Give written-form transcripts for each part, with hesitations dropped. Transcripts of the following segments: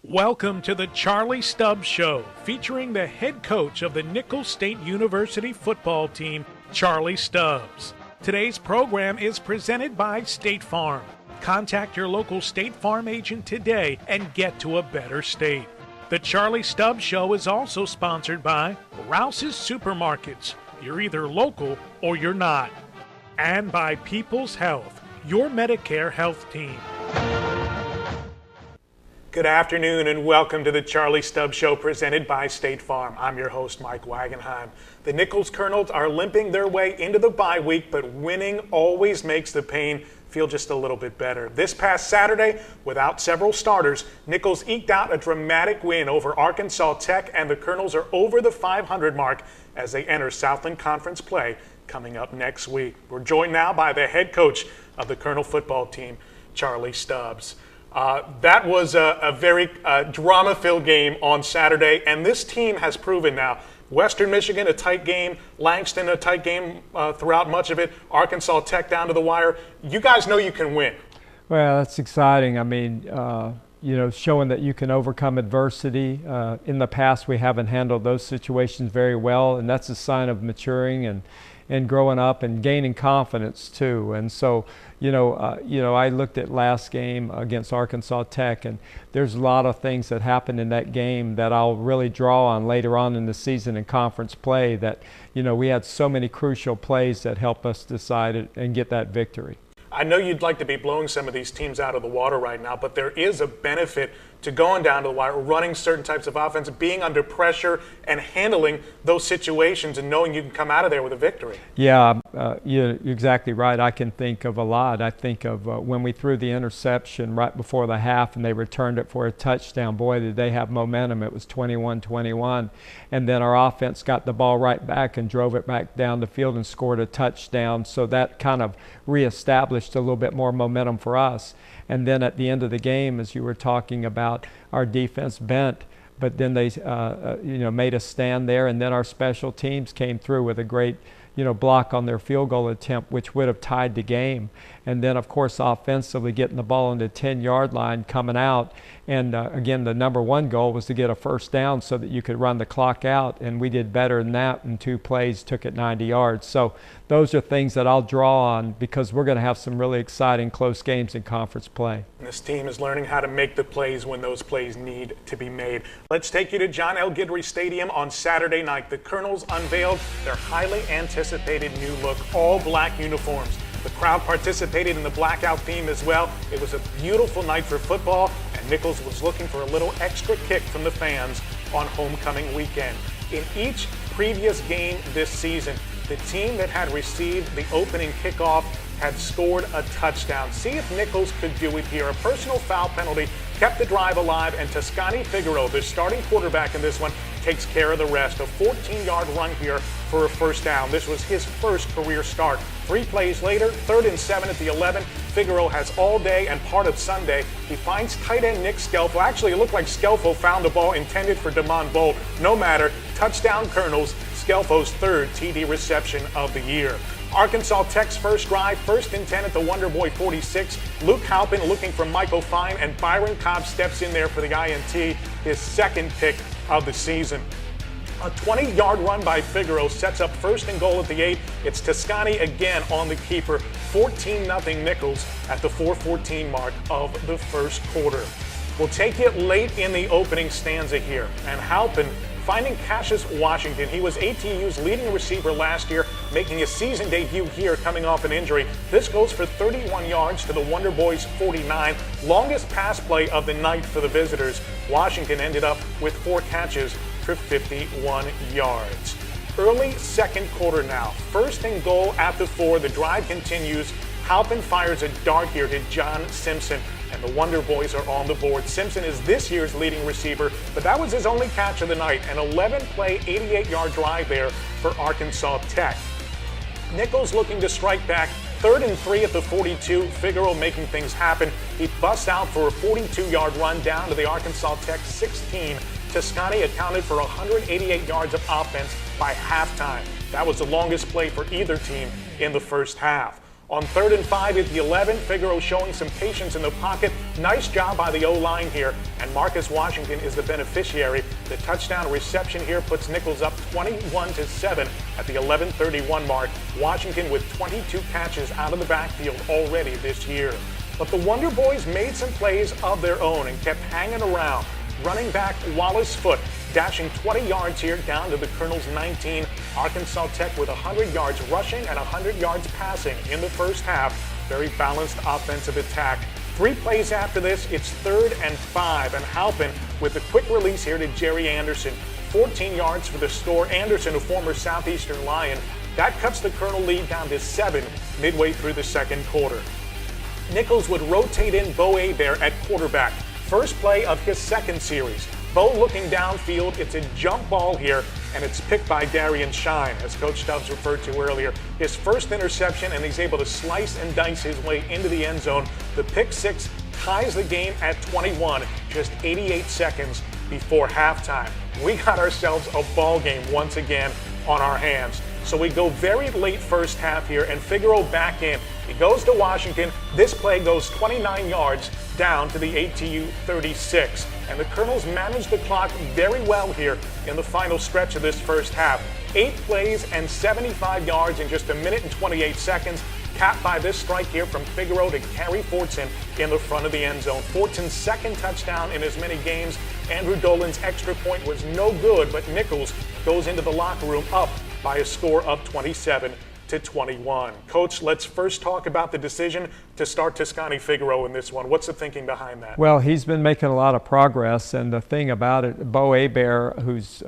Welcome to the Charlie Stubbs Show, featuring the head coach of the Nicholls State University football team, Charlie Stubbs. Today's program is presented by State Farm. Contact your local State Farm agent today and get to a better state. The Charlie Stubbs Show is also sponsored by Rouse's Supermarkets. You're either local or you're not. And by People's Health, your Medicare health team. Good afternoon and welcome to the Charlie Stubbs Show presented by State Farm. I'm your host, Mike Wagenheim. The Nicholls Colonels are limping their way into the bye week, but winning always makes the pain feel just a little bit better. This past Saturday, without several starters, Nicholls eked out a dramatic win over Arkansas Tech, and the Colonels are over the 500 mark as they enter Southland Conference play coming up next week. We're joined now by the head coach of the Colonel football team, Charlie Stubbs. That was a very drama-filled game on Saturday, and this team has proven now. Western Michigan, a tight game. Langston, a tight game throughout much of it. Arkansas Tech down to the wire. You guys know you can win. Well, that's exciting. I mean, showing that you can overcome adversity. In the past, we haven't handled those situations very well, and that's a sign of maturing and growing up and gaining confidence too. And so, I looked at last game against Arkansas Tech, and there's a lot of things that happened in that game that I'll really draw on later on in the season in conference play. That we had so many crucial plays that help us decide it and get that victory. I know you'd like to be blowing some of these teams out of the water right now, but there is a benefit to going down to the wire, running certain types of offense, being under pressure, and handling those situations and knowing you can come out of there with a victory. Yeah, you're exactly right. I can think of a lot. I think of when we threw the interception right before the half and they returned it for a touchdown. Boy, did they have momentum. It was 21-21. And then our offense got the ball right back and drove it back down the field and scored a touchdown. So that kind of reestablished a little bit more momentum for us. And then at the end of the game, as you were talking about, our defense bent, but then they made us stand there, and then our special teams came through with a great block on their field goal attempt, which would have tied the game. And then, of course, offensively getting the ball on the 10-yard line coming out. And, again, the number one goal was to get a first down so that you could run the clock out. And we did better than that in 2 plays, took it 90 yards. So those are things that I'll draw on because we're going to have some really exciting close games in conference play. And this team is learning how to make the plays when those plays need to be made. Let's take you to John L. Guidry Stadium on Saturday night. The Colonels unveiled their highly anticipated new look, all-black uniforms. The crowd participated in the blackout theme as well. It was a beautiful night for football, and Nicholls was looking for a little extra kick from the fans on homecoming weekend. In each previous game this season, the team that had received the opening kickoff had scored a touchdown. See if Nicholls could do it here. A personal foul penalty kept the drive alive, and Toscani Figueroa, the starting quarterback in this one, takes care of the rest. A 14-yard run here for a first down. This was his first career start. 3 plays later, 3rd and 7 at the 11. Figueroa has all day and part of Sunday. He finds tight end Nick Skelfo. Actually, it looked like Skelfo found the ball intended for Damon Bolt. No matter. Touchdown Colonels. Skelfo's 3rd TD reception of the year. Arkansas Tech's first drive, 1st and 10 at the Wonder Boy 46. Luke Halpin looking for Michael Fine, and Byron Cobb steps in there for the INT, his 2nd pick of the season. A 20-yard run by Figueroa sets up 1st and goal at the 8. It's Toscani again on the keeper. 14-0 Nicholls at the 4:14 mark of the first quarter. We'll take it late in the opening stanza here, and Halpin finding Cassius Washington. He was ATU's leading receiver last year, making a season debut here coming off an injury. This goes for 31 yards to the Wonder Boys 49. Longest pass play of the night for the visitors. Washington ended up with 4 catches for 51 yards. Early second quarter now. 1st and goal at the 4. The drive continues. Halpin fires a dart here to John Simpson, and the Wonder Boys are on the board. Simpson is this year's leading receiver, but that was his only catch of the night. An 11-play, 88-yard drive there for Arkansas Tech. Nicholls looking to strike back. 3rd and 3 at the 42. Figueroa making things happen. He busts out for a 42-yard run down to the Arkansas Tech 16. Toscani accounted for 188 yards of offense by halftime. That was the longest play for either team in the first half. On 3rd and 5 at the 11, Figaro showing some patience in the pocket. Nice job by the O-line here, and Marcus Washington is the beneficiary. The touchdown reception here puts Nicholls up 21-7 at the 11:31 mark. Washington with 22 catches out of the backfield already this year. But the Wonder Boys made some plays of their own and kept hanging around. Running back Wallace Foote dashing 20 yards here down to the Colonels 19. Arkansas Tech with 100 yards rushing and 100 yards passing in the first half. Very balanced offensive attack. 3 plays after this, it's 3rd and 5, and Halpin with a quick release here to Jerry Anderson. 14 yards for the score. Anderson, a former Southeastern Lion, that cuts the Colonel lead down to 7 midway through the second quarter. Nicholls would rotate in Bo Hebert at quarterback. First play of his second series. Bo looking downfield, it's a jump ball here, and it's picked by Darian Shine, as Coach Stubbs referred to earlier. His first interception, and he's able to slice and dice his way into the end zone. The pick six ties the game at 21, just 88 seconds before halftime. We got ourselves a ball game once again on our hands. So we go very late first half here, and Figaro back in. He goes to Washington. This play goes 29 yards down to the ATU 36. And the Colonels manage the clock very well here in the final stretch of this first half. 8 plays and 75 yards in just 1 minute and 28 seconds, capped by this strike here from Figaro to Kerry Fortson in the front of the end zone. Fortson's second touchdown in as many games. Andrew Dolan's extra point was no good, but Nicholls goes into the locker room up by a score of 27-21. Coach, let's first talk about the decision to start Toscani Figaro in this one. What's the thinking behind that? Well, he's been making a lot of progress, and the thing about it, Bo Hebert, who's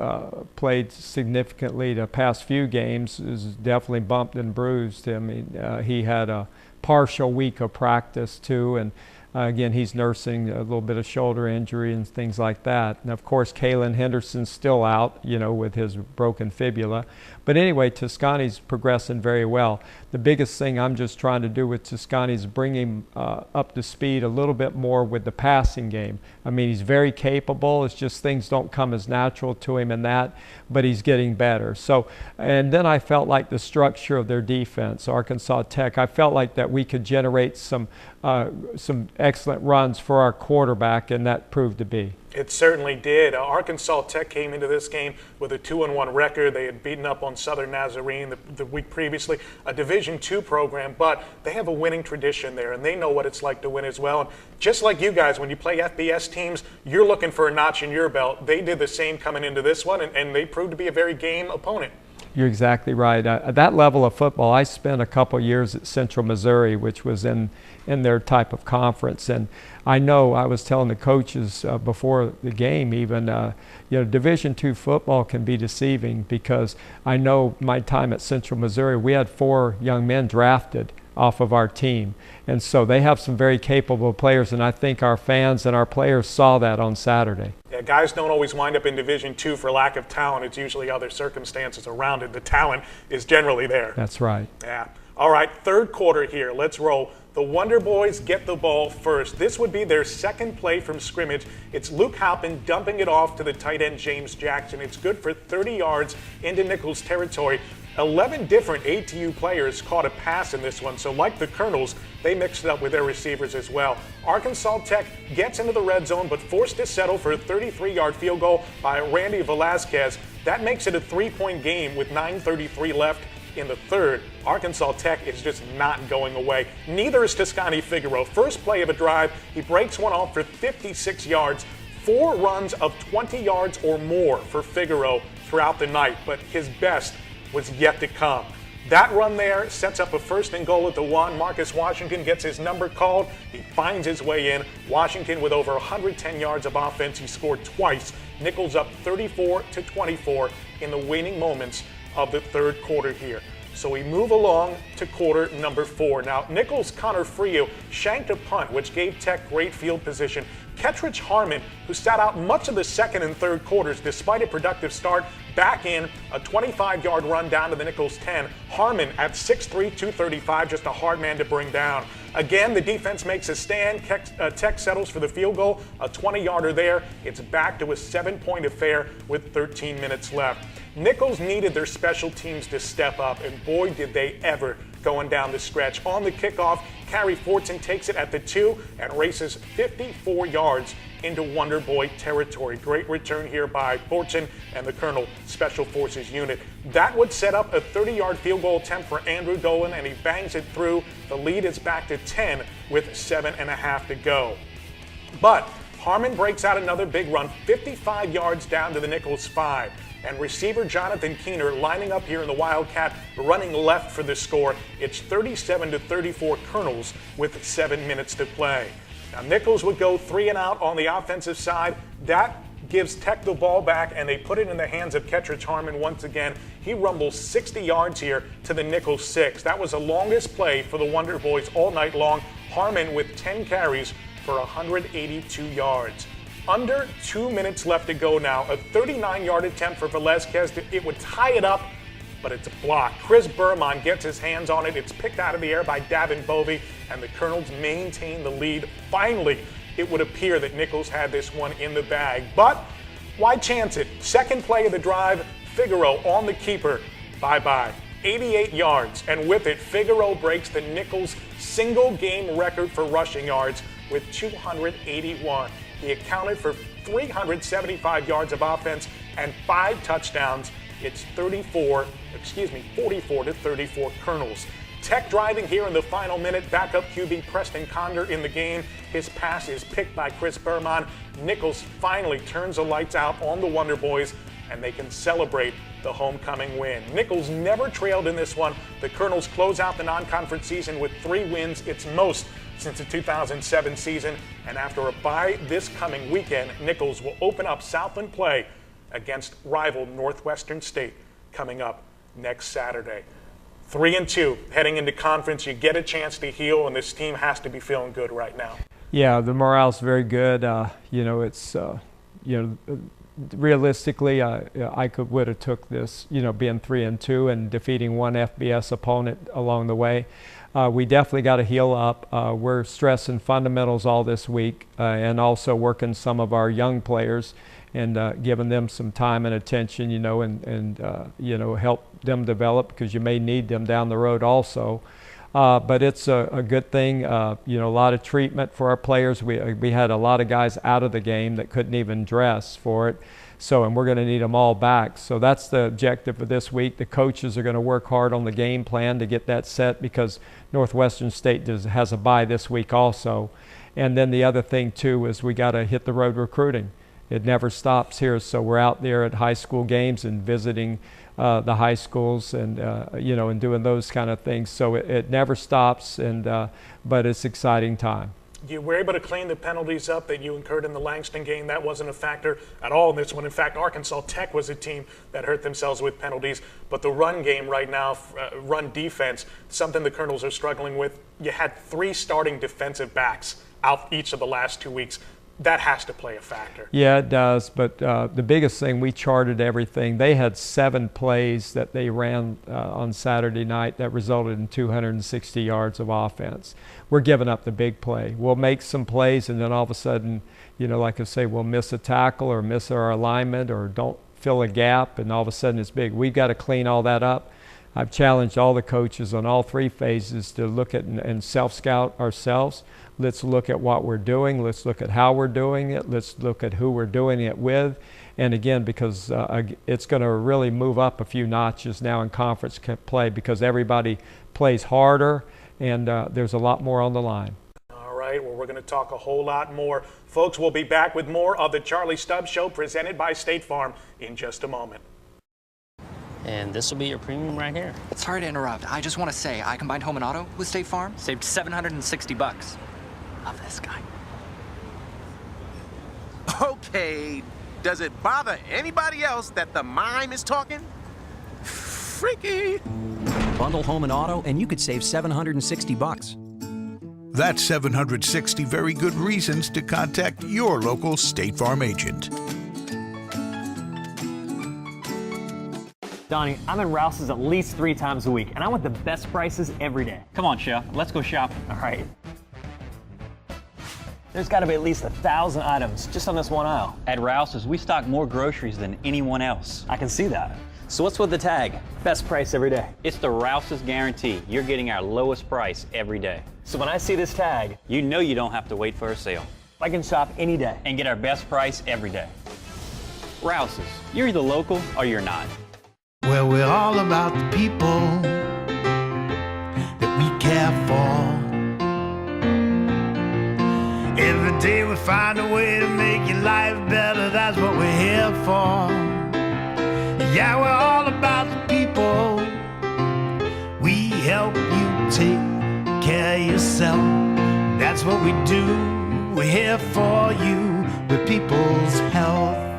played significantly the past few games, is definitely bumped and bruised. I mean, he had a partial week of practice too, and again, he's nursing a little bit of shoulder injury and things like that. And of course, Kalen Henderson's still out, with his broken fibula. But anyway, Toscani's progressing very well. The biggest thing I'm just trying to do with Toscani is bring him up to speed a little bit more with the passing game. I mean, he's very capable. It's just things don't come as natural to him in that, but he's getting better. So, and then I felt like the structure of their defense, Arkansas Tech, I felt like that we could generate some excellent runs for our quarterback, and that proved to be. It certainly did. Arkansas Tech came into this game with a 2-1 record. They had beaten up on Southern Nazarene the week previously, a Division II program, but they have a winning tradition there, and they know what it's like to win as well. And just like you guys, when you play FBS teams, you're looking for a notch in your belt. They did the same coming into this one, and they proved to be a very game opponent. You're exactly right. At that level of football, I spent a couple years at Central Missouri, which was in their type of conference. And I know I was telling the coaches before the game even, Division II football can be deceiving, because I know my time at Central Missouri, we had 4 young men drafted off of our team. And so they have some very capable players, and I think our fans and our players saw that on Saturday. Yeah, guys don't always wind up in Division II for lack of talent. It's usually other circumstances around it. The talent is generally there. That's right. Yeah. All right, third quarter here. Let's roll. The Wonder Boys get the ball first. This would be their second play from scrimmage. It's Luke Halpin dumping it off to the tight end James Jackson. It's good for 30 yards into Nicholls territory. 11 different ATU players caught a pass in this one, so like the Colonels, they mixed it up with their receivers as well. Arkansas Tech gets into the red zone, but forced to settle for a 33-yard field goal by Randy Velasquez. That makes it a 3-point game with 9:33 left in the third. Arkansas Tech is just not going away. Neither is Toscani Figaro. First play of a drive, he breaks one off for 56 yards. 4 runs of 20 yards or more for Figaro throughout the night, but his best was yet to come. That run there sets up a 1st and goal at the 1. Marcus Washington gets his number called. He finds his way in. Washington with over 110 yards of offense. He scored twice. Nicholls up 34-24 in the waning moments of the third quarter here. So we move along to quarter number 4. Now, Nicholls Connor Frio shanked a punt, which gave Tech great field position. Ketridge Harmon, who sat out much of the second and third quarters despite a productive start, back in a 25-yard run down to the Nicholls 10. Harmon at 6'3", 235, just a hard man to bring down. Again, the defense makes a stand. Tech settles for the field goal, a 20-yarder there. It's back to a 7-point affair with 13 minutes left. Nicholls needed their special teams to step up, and boy, did they ever going down the stretch. On the kickoff, Carrie Fortson takes it at the 2 and races 54 yards into Wonder Boy territory. Great return here by Fortson and the Colonel Special Forces unit. That would set up a 30-yard field goal attempt for Andrew Dolan, and he bangs it through. The lead is back to 10 with 7.5 to go. But Harmon breaks out another big run, 55 yards down to the Nicholls 5. And receiver Jonathan Keener lining up here in the Wildcat, running left for the score. It's 37-34 Colonels with 7 minutes to play. Now Nicholls would go 3 and out on the offensive side. That gives Tech the ball back, and they put it in the hands of Ketridge Harmon once again. He rumbles 60 yards here to the Nicholls 6. That was the longest play for the Wonder Boys all night long. Harmon with 10 carries for 182 yards. Under 2 minutes left to go now. A 39-yard attempt for Velazquez. It would tie it up, but it's blocked. Chris Bermond gets his hands on it. It's picked out of the air by Davin Bovey, and the Colonels maintain the lead. Finally, it would appear that Nicholls had this one in the bag. But why chance it? Second play of the drive, Figaro on the keeper. Bye-bye. 88 yards, and with it, Figaro breaks the Nicholls single-game record for rushing yards with 281. He accounted for 375 yards of offense and 5 touchdowns. It's 44-34 Colonels. Tech driving here in the final minute. Backup QB Preston Conder in the game. His pass is picked by Chris Bermond. Nicholls finally turns the lights out on the Wonder Boys, and they can celebrate the homecoming win. Nicholls never trailed in this one. The Colonels close out the non-conference season with 3 wins, its most since the 2007 season. And after a bye this coming weekend, Nicholls will open up Southland play against rival Northwestern State coming up next Saturday. 3-2 heading into conference. You get a chance to heal, and this team has to be feeling good right now. Yeah, the morale's very good. It's realistically, I would have took this, being 3-2 and defeating one FBS opponent along the way. We definitely got to heal up. We're stressing fundamentals all this week, and also working some of our young players and giving them some time and attention, and help them develop, because you may need them down the road also. But it's a good thing. A lot of treatment for our players. We had a lot of guys out of the game that couldn't even dress for it. And we're going to need them all back. So that's the objective for this week. The coaches are going to work hard on the game plan to get that set, because Northwestern State has a bye this week also. And then the other thing too is we got to hit the road recruiting. It never stops here. So we're out there at high school games and visiting the high schools and and doing those kind of things. So it never stops, but it's exciting time. You were able to clean the penalties up that you incurred in the Langston game. That wasn't a factor at all in this one. In fact, Arkansas Tech was a team that hurt themselves with penalties. But the run game right now, run defense, something the Colonels are struggling with. You had 3 starting defensive backs out each of the last 2 weeks. That has to play a factor. Yeah, it does. But the biggest thing, we charted everything. They had 7 plays that they ran on Saturday night that resulted in 260 yards of offense. We're giving up the big play. We'll make some plays, and then all of a sudden, like I say, we'll miss a tackle or miss our alignment or don't fill a gap, and all of a sudden it's big. We've got to clean all that up. I've challenged all the coaches on all 3 phases to look at and self-scout ourselves. Let's look at what we're doing. Let's look at how we're doing it. Let's look at who we're doing it with. And again, because it's going to really move up a few notches now in conference play, because everybody plays harder, and there's a lot more on the line. All right, well, we're going to talk a whole lot more. Folks, we'll be back with more of the Charlie Stubbs Show presented by State Farm in just a moment. And this will be your premium right here. Sorry to interrupt. I just want to say I combined home and auto with State Farm. Saved $760. Love this guy. Okay, does it bother anybody else that the mime is talking? Freaky. Bundle home and auto, and you could save $760. That's 760 very good reasons to contact your local State Farm agent. Donnie, I'm in Rouse's at least 3 times a week, and I want the best prices every day. Come on, Chef. Let's go shopping. All right. There's got to be at least 1,000 items just on this one aisle. At Rouse's, we stock more groceries than anyone else. I can see that. So what's with the tag? Best price every day. It's the Rouse's guarantee. You're getting our lowest price every day. So when I see this tag, You know you don't have to wait for a sale I can shop any day. and get our best price every day. Rouse's, you're either local or you're not. Well, we're all about the people that we care for. Every day we find a way to make your life better. That's what we're here for. Yeah, we're all about the people. We help you take care of yourself. That's what we do. We're here for you with people's health.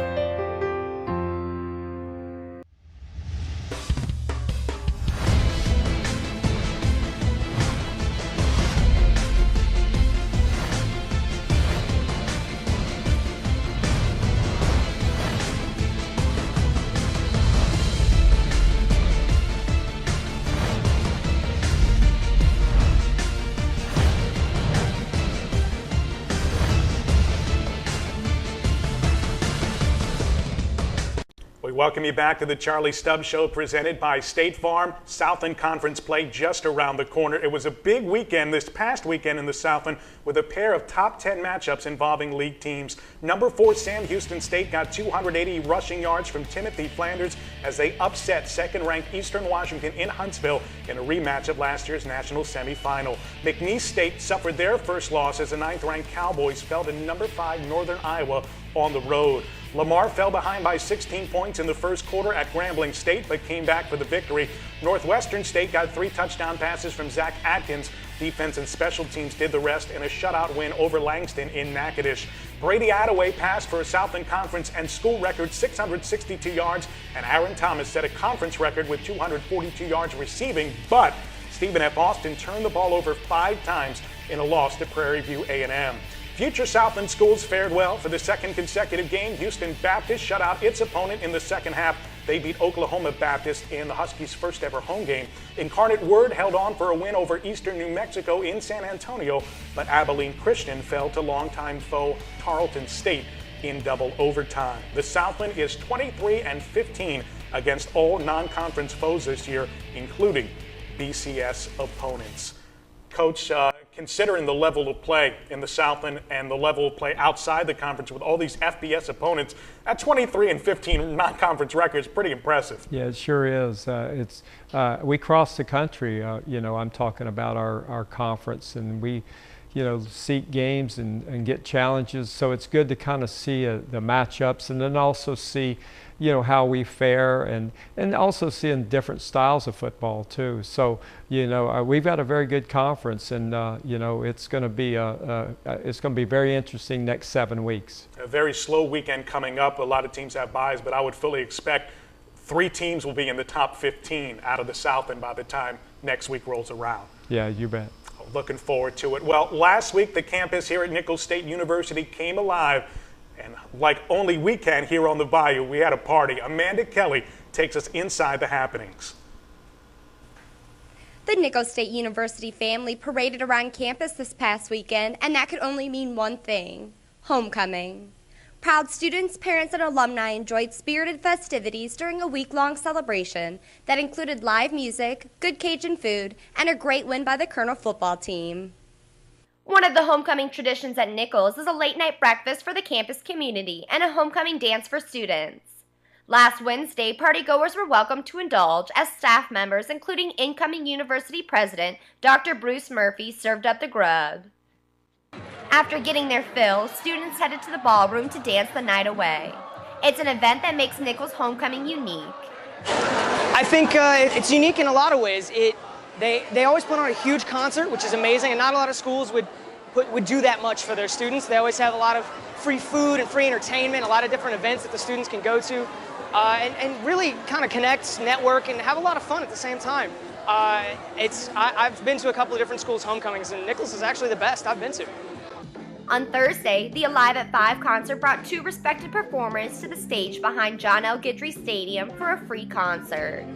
We welcome you back to the Charlie Stubbs Show presented by State Farm. Southland Conference play just around the corner. It was a big weekend this past weekend in the Southland with a pair of top 10 matchups involving league teams. Number 4 Sam Houston State got 280 rushing yards from Timothy Flanders as they upset second-ranked Eastern Washington in Huntsville in a rematch of last year's national semifinal. McNeese State suffered their first loss as the 9th-ranked Cowboys fell to number 5 Northern Iowa on the road. Lamar fell behind by 16 points in the first quarter at Grambling State, but came back for the victory. Northwestern State got 3 touchdown passes from Zach Atkins. Defense and special teams did the rest in a shutout win over Langston in Natchitoches. Brady Attaway passed for a Southland Conference and school record 662 yards, and Aaron Thomas set a conference record with 242 yards receiving, but Stephen F. Austin turned the ball over 5 times in a loss to Prairie View A&M. Future Southland schools fared well for the second consecutive game. Houston Baptist shut out its opponent in the second half. They beat Oklahoma Baptist in the Huskies' first ever home game. Incarnate Word held on for a win over Eastern New Mexico in San Antonio, but Abilene Christian fell to longtime foe Tarleton State in double overtime. The Southland is 23-15 against all non-conference foes this year, including BCS opponents. Coach, considering the level of play in the Southland and the level of play outside the conference with all these FBS opponents, that 23-15 non-conference record is pretty impressive. Yeah, it sure is. We cross the country. I'm talking about our conference, and we, seek games and get challenges. So it's good to kind of see the matchups, and then also see, how we fare, and also seeing different styles of football too. So we've got a very good conference, and it's going to be very interesting next 7 weeks. A very slow weekend coming up. A lot of teams have byes, but I would fully expect 3 teams will be in the top 15 out of the Southland by the time next week rolls around. Yeah, you bet. Looking forward to it. Well, last week the campus here at Nicholls State University came alive, and like only we can here on the Bayou, we had a party. Amanda Kelly takes us inside the happenings. The Nicholls State University family paraded around campus this past weekend, and that could only mean one thing: homecoming. Proud students, parents, and alumni enjoyed spirited festivities during a week-long celebration that included live music, good Cajun food, and a great win by the Colonel football team. One of the homecoming traditions at Nicholls is a late-night breakfast for the campus community and a homecoming dance for students. Last Wednesday, partygoers were welcome to indulge as staff members, including incoming university president Dr. Bruce Murphy, served up the grub. After getting their fill, students headed to the ballroom to dance the night away. It's an event that makes Nicholls homecoming unique. I think it's unique in a lot of ways. They always put on a huge concert, which is amazing, and not a lot of schools would do that much for their students. They always have a lot of free food and free entertainment, a lot of different events that the students can go to, and really kind of connect, network, and have a lot of fun at the same time. I've been to a couple of different schools' homecomings, and Nicholls is actually the best I've been to. On Thursday, the Alive at 5 concert brought 2 respected performers to the stage behind John L. Guidry Stadium for a free concert.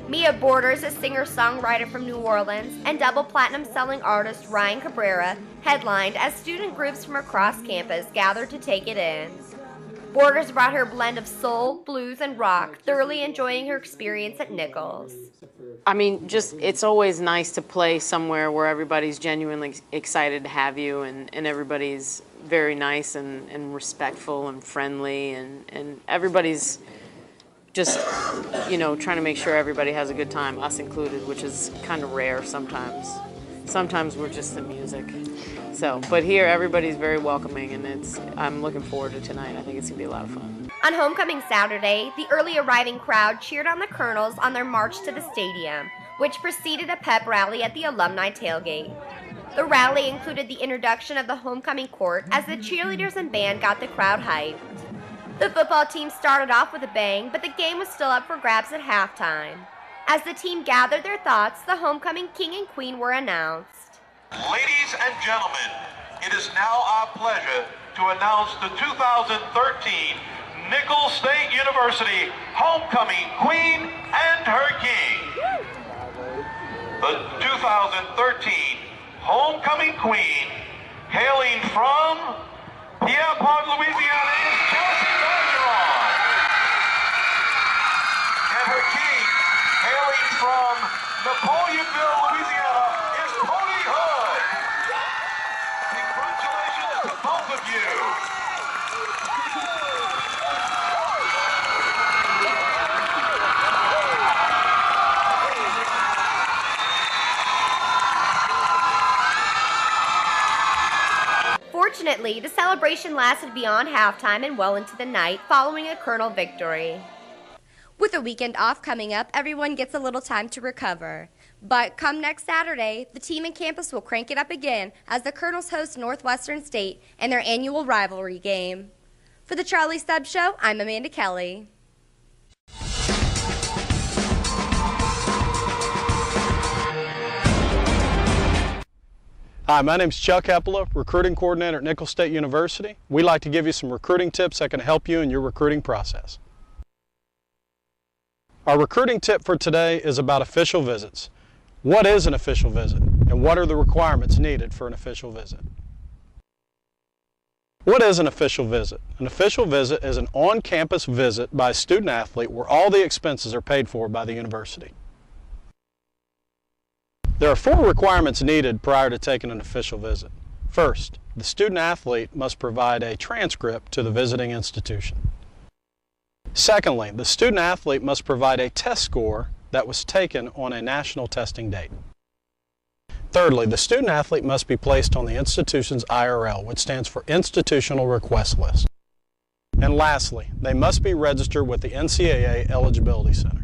Mia Borders, a singer-songwriter from New Orleans, and double platinum selling artist Ryan Cabrera headlined as student groups from across campus gathered to take it in. Borders brought her a blend of soul, blues, and rock, thoroughly enjoying her experience at Nicholls. I mean, it's always nice to play somewhere where everybody's genuinely excited to have you, and everybody's very nice and respectful and friendly, and everybody's just, trying to make sure everybody has a good time, us included, which is kind of rare sometimes. Sometimes we're just the music. But here everybody's very welcoming, and I'm looking forward to tonight. I think it's gonna be a lot of fun. On homecoming Saturday, the early arriving crowd cheered on the Colonels on their march to the stadium, which preceded a pep rally at the alumni tailgate. The rally included the introduction of the homecoming court as the cheerleaders and band got the crowd hyped. The football team started off with a bang, but the game was still up for grabs at halftime. As the team gathered their thoughts, the homecoming king and queen were announced. Ladies and gentlemen, it is now our pleasure to announce the 2013 Nicholls State University Homecoming Queen and her King. The 2013 Homecoming Queen, hailing from Pierrepont, Louisiana, is Chelsea Bergeron. And her King, hailing from Napoleonville, Louisiana, is Cody Hood. Congratulations to both of you. Fortunately, the celebration lasted beyond halftime and well into the night, following a Colonel victory. With a weekend off coming up, everyone gets a little time to recover. But come next Saturday, the team and campus will crank it up again as the Colonels host Northwestern State in their annual rivalry game. For the Charlie Stubbs Show, I'm Amanda Kelly. Hi, my name is Chuck Epela, recruiting coordinator at Nicholls State University. We'd like to give you some recruiting tips that can help you in your recruiting process. Our recruiting tip for today is about official visits. What is an official visit, and what are the requirements needed for an official visit? What is an official visit? An official visit is an on-campus visit by a student athlete where all the expenses are paid for by the university. There are 4 requirements needed prior to taking an official visit. First, the student athlete must provide a transcript to the visiting institution. Secondly, the student athlete must provide a test score that was taken on a national testing date. Thirdly, the student athlete must be placed on the institution's IRL, which stands for Institutional Request List. And lastly, they must be registered with the NCAA Eligibility Center.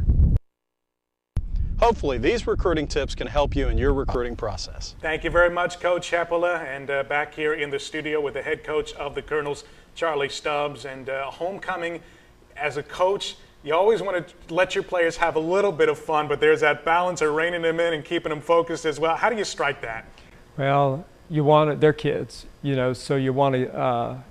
Hopefully, these recruiting tips can help you in your recruiting process. Thank you very much, Coach Epela. And back here in the studio with the head coach of the Colonels, Charlie Stubbs. And homecoming, as a coach, you always want to let your players have a little bit of fun, but there's that balance of reining them in and keeping them focused as well. How do you strike that? Well, you want it, they're kids, so you want to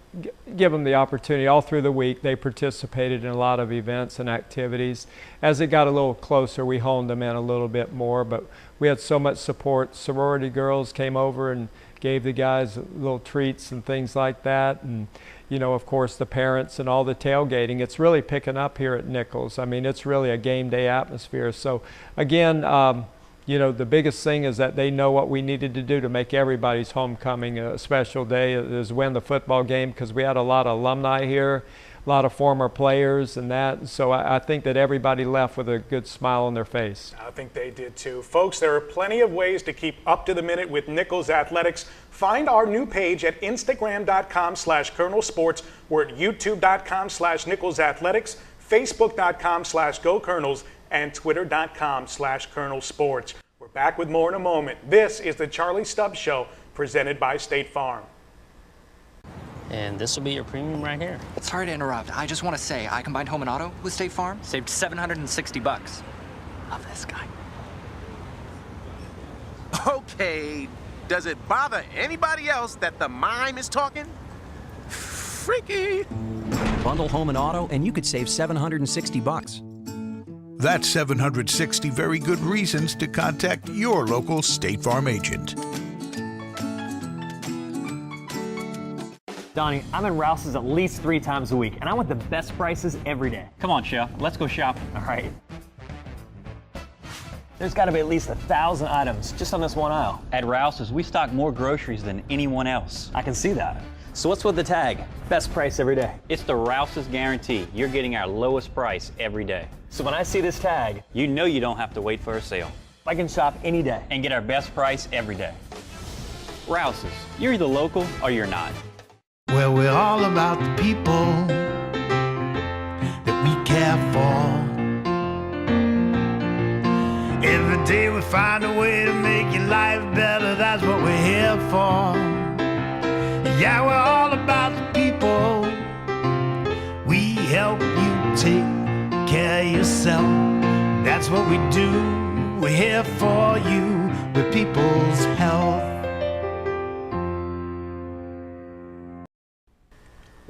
give them the opportunity. All through the week, they participated in a lot of events and activities. As it got a little closer, we honed them in a little bit more, but we had so much support. Sorority girls came over and gave the guys little treats and things like that. And, of course, the parents and all the tailgating. It's really picking up here at Nicholls. I mean, it's really a game day atmosphere. So, again, the biggest thing is that they know what we needed to do to make everybody's homecoming a special day is win the football game, because we had a lot of alumni here, a lot of former players and that. So I think that everybody left with a good smile on their face. I think they did too. Folks, there are plenty of ways to keep up to the minute with Nicholls Athletics. Find our new page at Instagram.com/ColonelSports. We're at YouTube.com/Nicholls Athletics, Facebook.com/GoColonels, and Twitter.com/ColonelSports. We're back with more in a moment. This is the Charlie Stubbs Show, presented by State Farm. And this will be your premium right here. Sorry to interrupt. I just want to say I combined home and auto with State Farm. Saved $760. Love this guy. Okay, does it bother anybody else that the mime is talking? Freaky. Bundle home and auto, and you could save $760. That's 760 very good reasons to contact your local State Farm agent. Donnie, I'm in Rouse's at least 3 times a week, and I want the best prices every day. Come on, Chef. Let's go shopping. All right. There's got to be at least 1,000 items just on this one aisle. At Rouse's, we stock more groceries than anyone else. I can see that. So what's with the tag? Best price every day. It's the Rouse's guarantee. You're getting our lowest price every day. So when I see this tag, you know you don't have to wait for a sale. I can shop any day and get our best price every day. Rouse's, you're either local or you're not. Well, we're all about the people that we care for. Every day we find a way to make your life better, that's what we're here for. Yeah, we're all about the people. We help you take care of yourself. That's what we do. We're here for you with people's health.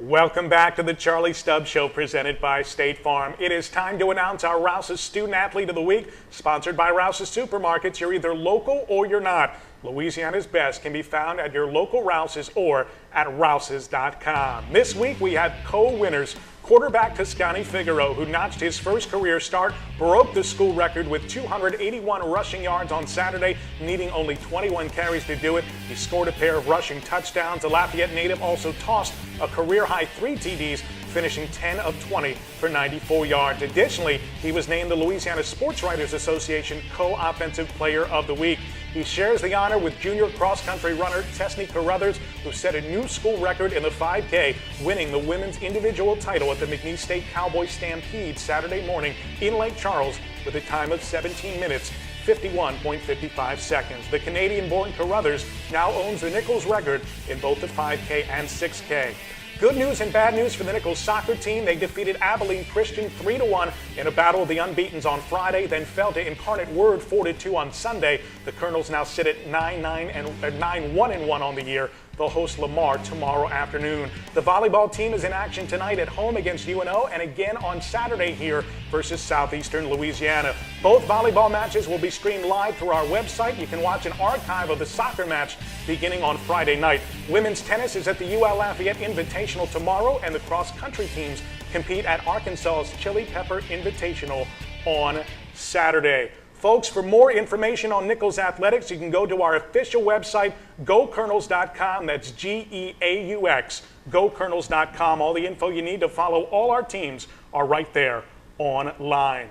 Welcome back to the Charlie Stubbs Show presented by State Farm. It is time to announce our Rouse's Student Athlete of the Week, sponsored by Rouse's Supermarkets. You're either local or you're not. Louisiana's best can be found at your local Rouse's or at rouses.com. This week we had co-winners. Quarterback Toscani Figaro, who notched his first career start, broke the school record with 281 rushing yards on Saturday, needing only 21 carries to do it. He scored a pair of rushing touchdowns. The Lafayette native also tossed a career-high 3 TDs, finishing 10 of 20 for 94 yards. Additionally, he was named the Louisiana Sports Writers Association Co-Offensive Player of the Week. He shares the honor with junior cross-country runner Tesney Carruthers, who set a new school record in the 5K, winning the women's individual title at the McNeese State Cowboy Stampede Saturday morning in Lake Charles with a time of 17 minutes, 51.55 seconds. The Canadian-born Carruthers now owns the Nicholls record in both the 5K and 6K. Good news and bad news for the Nicholls soccer team. They defeated Abilene Christian 3-1 in a battle of the unbeatens on Friday, then fell to Incarnate Word 4-2 on Sunday. The Colonels now sit at 9-1-1 on the year. They'll host Lamar tomorrow afternoon. The volleyball team is in action tonight at home against UNO and again on Saturday here versus Southeastern Louisiana. Both volleyball matches will be streamed live through our website. You can watch an archive of the soccer match beginning on Friday night. Women's tennis is at the UL Lafayette Invitational tomorrow, and the cross-country teams compete at Arkansas's Chili Pepper Invitational on Saturday. Folks, for more information on Nicholls Athletics, you can go to our official website, GoColonels.com. That's G-E-A-U-X, GoColonels.com. All the info you need to follow all our teams are right there online.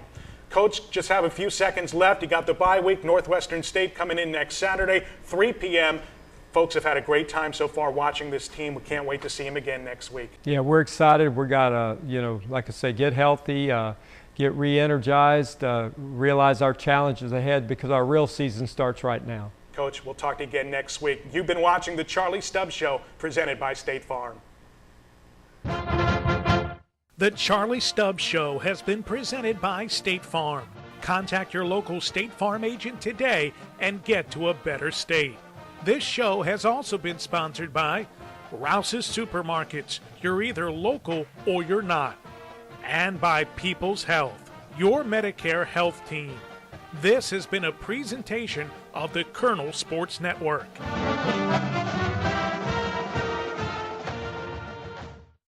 Coach, just have a few seconds left. You got the bye week, Northwestern State coming in next Saturday, 3 p.m. Folks have had a great time so far watching this team. We can't wait to see them again next week. Yeah, we're excited. We got to, like I say, get healthy, get re-energized, realize our challenges ahead because our real season starts right now. Coach, we'll talk to you again next week. You've been watching the Charlie Stubbs Show presented by State Farm. The Charlie Stubbs Show has been presented by State Farm. Contact your local State Farm agent today and get to a better state. This show has also been sponsored by Rouse's Supermarkets. You're either local or you're not. And by People's Health, your Medicare health team. This has been a presentation of the Colonel Sports Network.